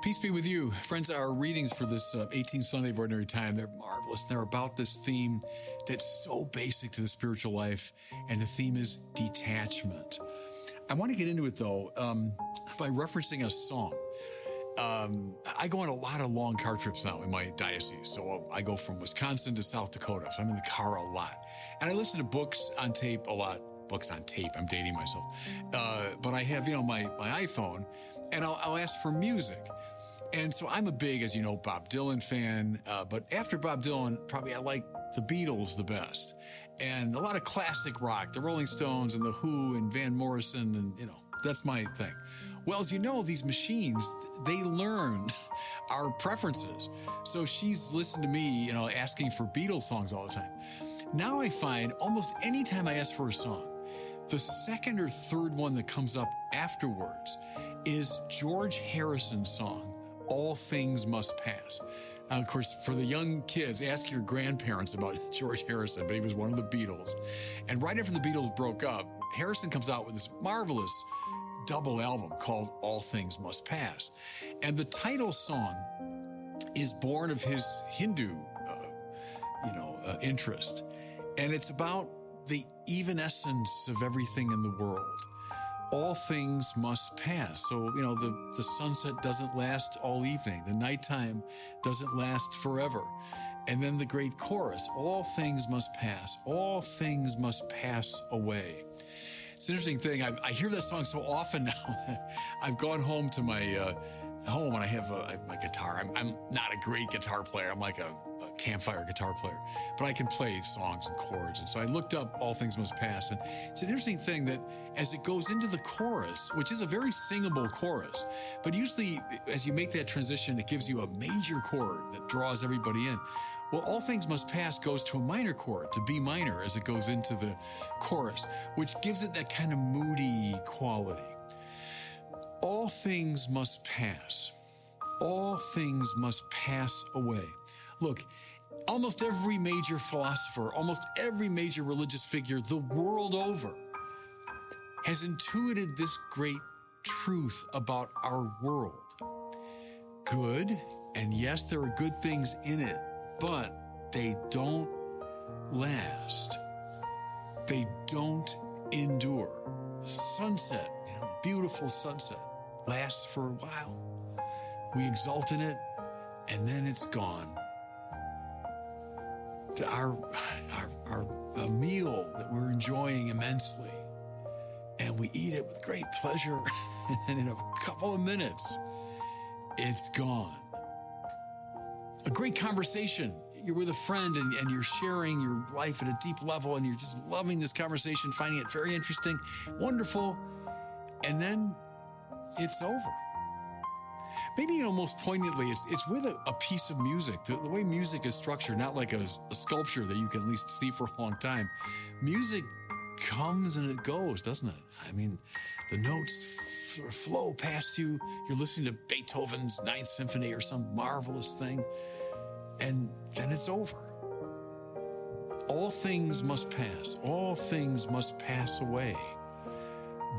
Peace be with you. Friends, our readings for this 18th Sunday of Ordinary Time, they're marvelous. They're about this theme that's so basic to the spiritual life, and the theme is detachment. I want to get into it, though, by referencing a song. I go on a lot of long car trips now in my diocese. So I go from Wisconsin to South Dakota. So I'm in the car a lot. And I listen to books on tape a lot. Books on tape, I'm dating myself. But I have, my iPhone, and I'll ask for music. And so I'm a big, as you know, Bob Dylan fan. But after Bob Dylan, probably I like the Beatles the best. And a lot of classic rock, the Rolling Stones and the Who and Van Morrison, and, that's my thing. Well, as you know, these machines, they learn our preferences. So she's listened to me, asking for Beatles songs all the time. Now I find almost any time I ask for a song, the second or third one that comes up afterwards is George Harrison's song, All Things Must Pass. Now, of course, for the young kids, ask your grandparents about George Harrison, but he was one of the Beatles. And right after the Beatles broke up, Harrison comes out with this marvelous double album called All Things Must Pass. And the title song is born of his Hindu, interest. And it's about the evanescence of everything in the world. All things must pass. So, the sunset doesn't last all evening. The nighttime doesn't last forever. And then the great chorus, all things must pass. All things must pass away. It's an interesting thing. I hear that song so often now. I've gone home to my home and I have my guitar. I'm not a great guitar player. I'm like a campfire guitar player, but I can play songs and chords. And so I looked up All Things Must Pass. And it's an interesting thing that as it goes into the chorus, which is a very singable chorus, but usually as you make that transition, it gives you a major chord that draws everybody in. Well, All Things Must Pass goes to a minor chord, to B minor, as it goes into the chorus, which gives it that kind of moody quality. All things must pass. All things must pass away. Look, almost every major philosopher, almost every major religious figure the world over has intuited this great truth about our world. Good, and yes, there are good things in it, but they don't last. They don't endure. Sunset, beautiful sunset, lasts for a while. We exult in it, and then it's gone. Our meal that we're enjoying immensely, and we eat it with great pleasure, and then in a couple of minutes, it's gone. A great conversation. You're with a friend and you're sharing your life at a deep level, and you're just loving this conversation, finding it very interesting, wonderful, and then it's over. Maybe, most poignantly, it's with a piece of music. The way music is structured, not like a sculpture that you can at least see for a long time. Music comes and it goes, doesn't it? I mean, the notes sort of flow past you. You're listening to Beethoven's Ninth Symphony or some marvelous thing, and then it's over. All things must pass. All things must pass away.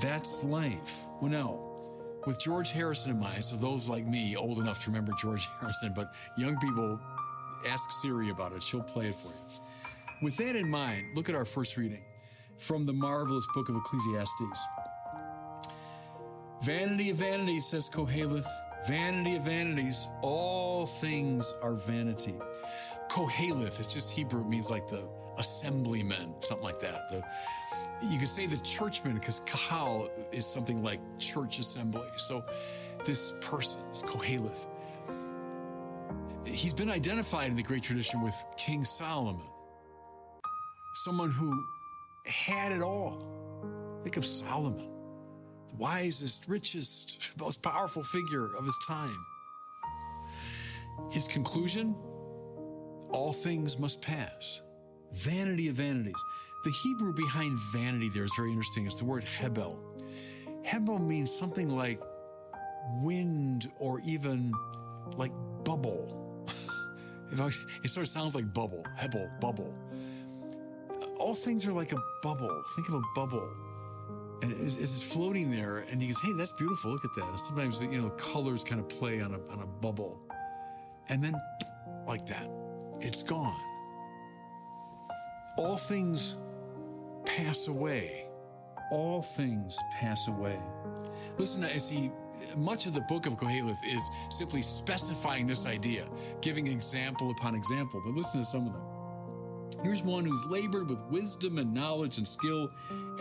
That's life. Well, now, with George Harrison in mind, so those like me, old enough to remember George Harrison, but young people, ask Siri about it. She'll play it for you. With that in mind, look at our first reading from the marvelous book of Ecclesiastes. Vanity of vanities, says Koheleth. Vanity of vanities, all things are vanity. Koheleth, it's just Hebrew, it means like the assemblyman, something like that. You could say the churchman, because kahal is something like church assembly. So this person, this Koheleth, he's been identified in the great tradition with King Solomon, someone who had it all. Think of Solomon, the wisest, richest, most powerful figure of his time. His conclusion, all things must pass. Vanity of vanities. The Hebrew behind vanity there is very interesting. It's the word hebel. Hebel means something like wind or even like bubble. It sort of sounds like bubble, hebel, bubble. All things are like a bubble. Think of a bubble. And it's floating there, and he goes, hey, that's beautiful, look at that. And sometimes, the colors kind of play on a bubble. And then, like that, it's gone. All things pass away. All things pass away. Listen, much of the book of Koheleth is simply specifying this idea, giving example upon example. But listen to some of them. Here's one who's labored with wisdom and knowledge and skill,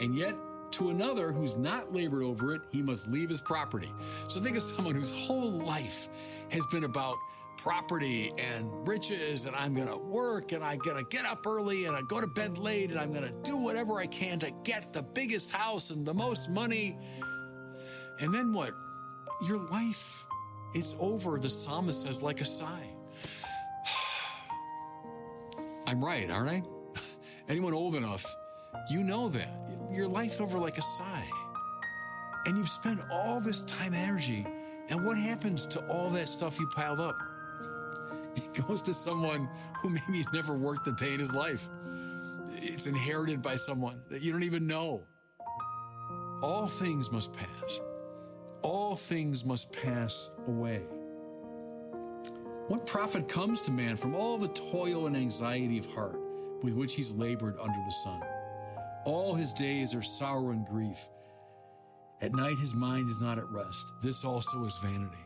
and yet to another who's not labored over it, he must leave his property. So think of someone whose whole life has been about property and riches, and I'm going to work, and I'm going to get up early, and I go to bed late, and I'm going to do whatever I can to get the biggest house and the most money. And then what? Your life, it's over, the psalmist says, like a sigh. I'm right, aren't I? Anyone old enough, you know that. Your life's over like a sigh. And you've spent all this time and energy, and what happens to all that stuff you piled up? It goes to someone who maybe never worked a day in his life. It's inherited by someone that you don't even know. All things must pass. All things must pass away. What profit comes to man from all the toil and anxiety of heart with which he's labored under the sun? All his days are sorrow and grief. At night his mind is not at rest. This also is vanity.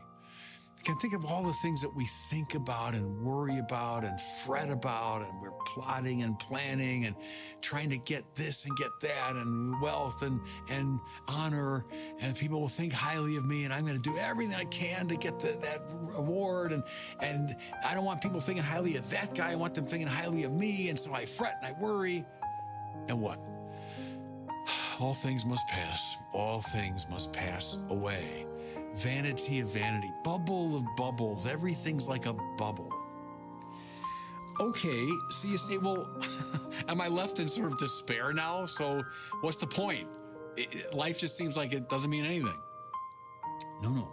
I can think of all the things that we think about and worry about and fret about, and we're plotting and planning and trying to get this and get that and wealth and honor, and people will think highly of me, and I'm going to do everything I can to get that reward, and I don't want people thinking highly of that guy. I want them thinking highly of me, and so I fret and I worry. And what? All things must pass. All things must pass away. Vanity of vanity, bubble of bubbles, everything's like a bubble. Okay, so you say, well, am I left in sort of despair now? So what's the point? Life just seems like it doesn't mean anything. No.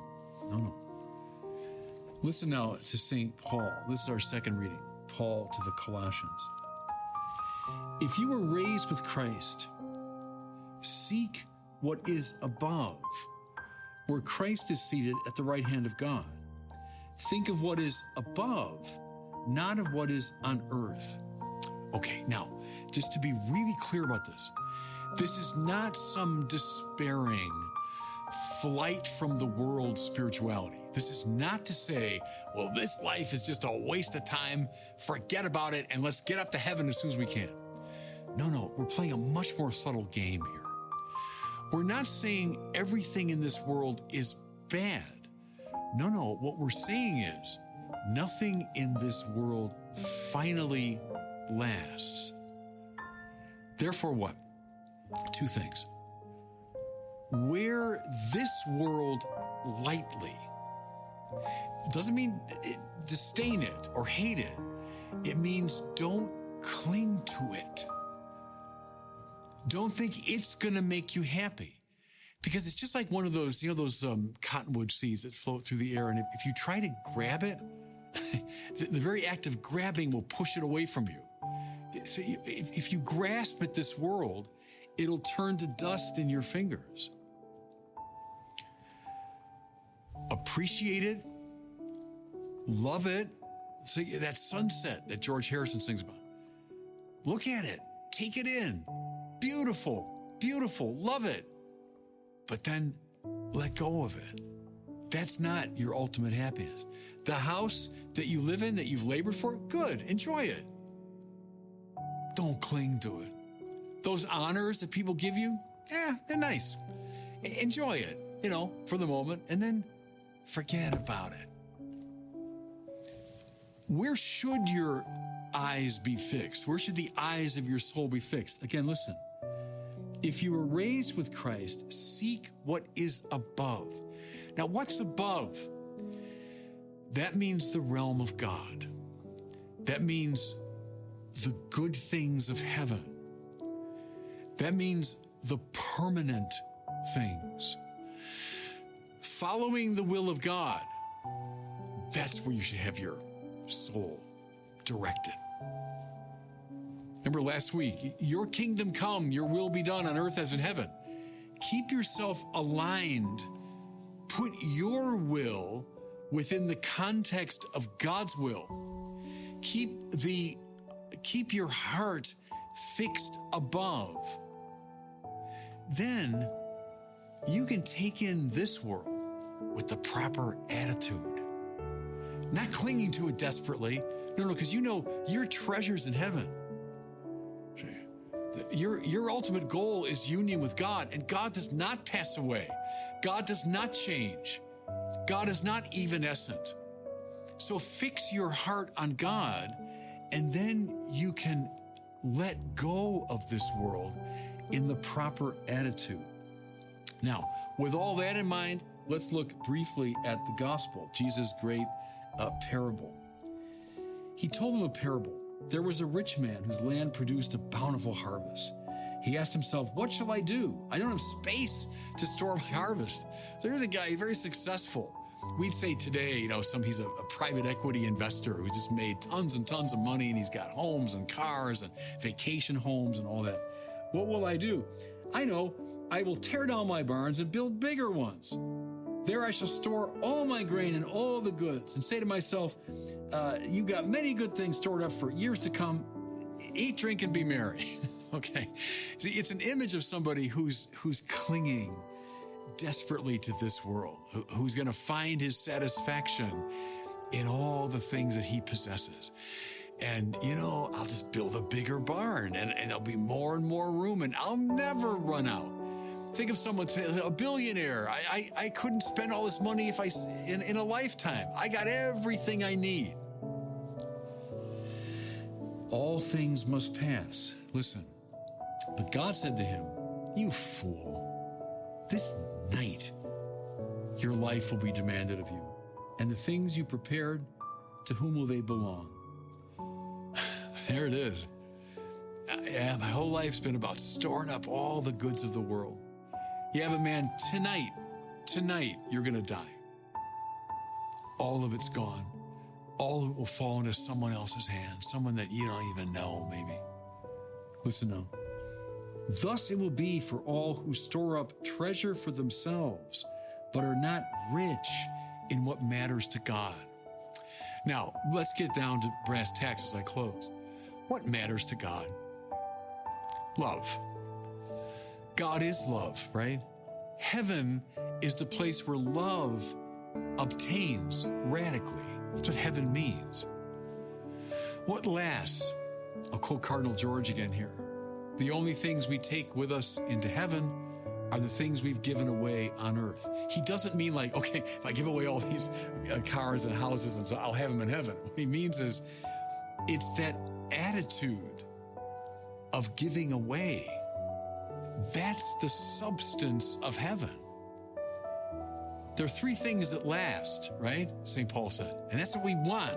Listen now to St. Paul. This is our second reading, Paul to the Colossians. If you were raised with Christ, seek what is above, where Christ is seated at the right hand of God. Think of what is above, not of what is on earth. Okay, now, just to be really clear about this is not some despairing flight from the world spirituality. This is not to say, well, this life is just a waste of time, forget about it, and let's get up to heaven as soon as we can. No, we're playing a much more subtle game here. We're not saying everything in this world is bad. No, what we're saying is nothing in this world finally lasts. Therefore what? Two things. Wear this world lightly. It doesn't mean disdain it or hate it. It means don't cling to it. Don't think it's going to make you happy, because it's just like one of those, those cottonwood seeds that float through the air. And if you try to grab it, the very act of grabbing will push it away from you. So if you grasp at this world, it'll turn to dust in your fingers. Appreciate it. Love it. So that sunset that George Harrison sings about. Look at it. Take it in. Beautiful, beautiful, love it. But then let go of it. That's not your ultimate happiness. The house that you live in, that you've labored for, good, enjoy it. Don't cling to it. Those honors that people give you, they're nice. Enjoy it, for the moment, and then forget about it. Where should your eyes be fixed? Where should the eyes of your soul be fixed? Again, listen. If you were raised with Christ, seek what is above. Now, what's above? That means the realm of God. That means the good things of heaven. That means the permanent things. Following the will of God, that's where you should have your soul directed. Remember last week, your kingdom come, your will be done on earth as in heaven. Keep yourself aligned. Put your will within the context of God's will. Keep your heart fixed above. Then you can take in this world with the proper attitude. Not clinging to it desperately. No, because you know your treasure's in heaven. Your ultimate goal is union with God, and God does not pass away. God does not change. God is not evanescent. So fix your heart on God, and then you can let go of this world in the proper attitude. Now, with all that in mind, let's look briefly at the gospel, Jesus' great parable. He told them a parable. There was a rich man whose land produced a bountiful harvest. He asked himself, what shall I do? I don't have space to store my harvest. So here's a guy, very successful. We'd say today, he's a private equity investor who just made tons and tons of money, and he's got homes and cars and vacation homes and all that. What will I do? I know, I will tear down my barns and build bigger ones. There I shall store all my grain and all the goods, and say to myself, you've got many good things stored up for years to come. Eat, drink, and be merry. Okay. See, it's an image of somebody who's clinging desperately to this world, who's going to find his satisfaction in all the things that he possesses. And, I'll just build a bigger barn, and there'll be more and more room, and I'll never run out. Think of someone, a billionaire. I couldn't spend all this money in a lifetime. I got everything I need. All things must pass. Listen, but God said to him, you fool, this night your life will be demanded of you, and the things you prepared, to whom will they belong? There it is. Yeah, my whole life's been about storing up all the goods of the world. Yeah, but man, tonight, you're going to die. All of it's gone. All of it will fall into someone else's hands, someone that you don't even know, maybe. Listen now. Thus it will be for all who store up treasure for themselves, but are not rich in what matters to God. Now, let's get down to brass tacks as I close. What matters to God? Love. God is love, right? Heaven is the place where love obtains radically. That's what heaven means. What lasts? I'll quote Cardinal George again here. The only things we take with us into heaven are the things we've given away on earth. He doesn't mean like, okay, if I give away all these cars and houses and so I'll have them in heaven. What he means is it's that attitude of giving away. That's the substance of heaven. There are three things that last, right? St. Paul said. And that's what we want.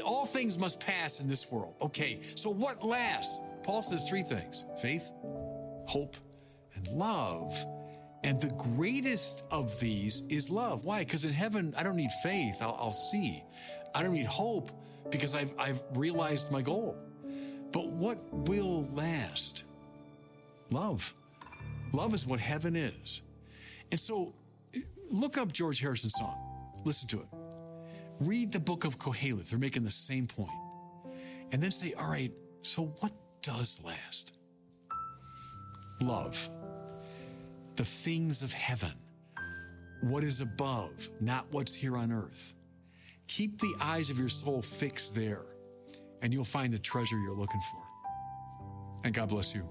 All things must pass in this world. Okay, so what lasts? Paul says three things: faith, hope, and love. And the greatest of these is love. Why? Because in heaven, I don't need faith. I'll see. I don't need hope because I've realized my goal. But what will last? Love. Love is what heaven is. And so look up George Harrison's song. Listen to it. Read the book of Kohelet. They're making the same point. And then say, all right, so what does last? Love. The things of heaven. What is above, not what's here on earth. Keep the eyes of your soul fixed there, and you'll find the treasure you're looking for. And God bless you.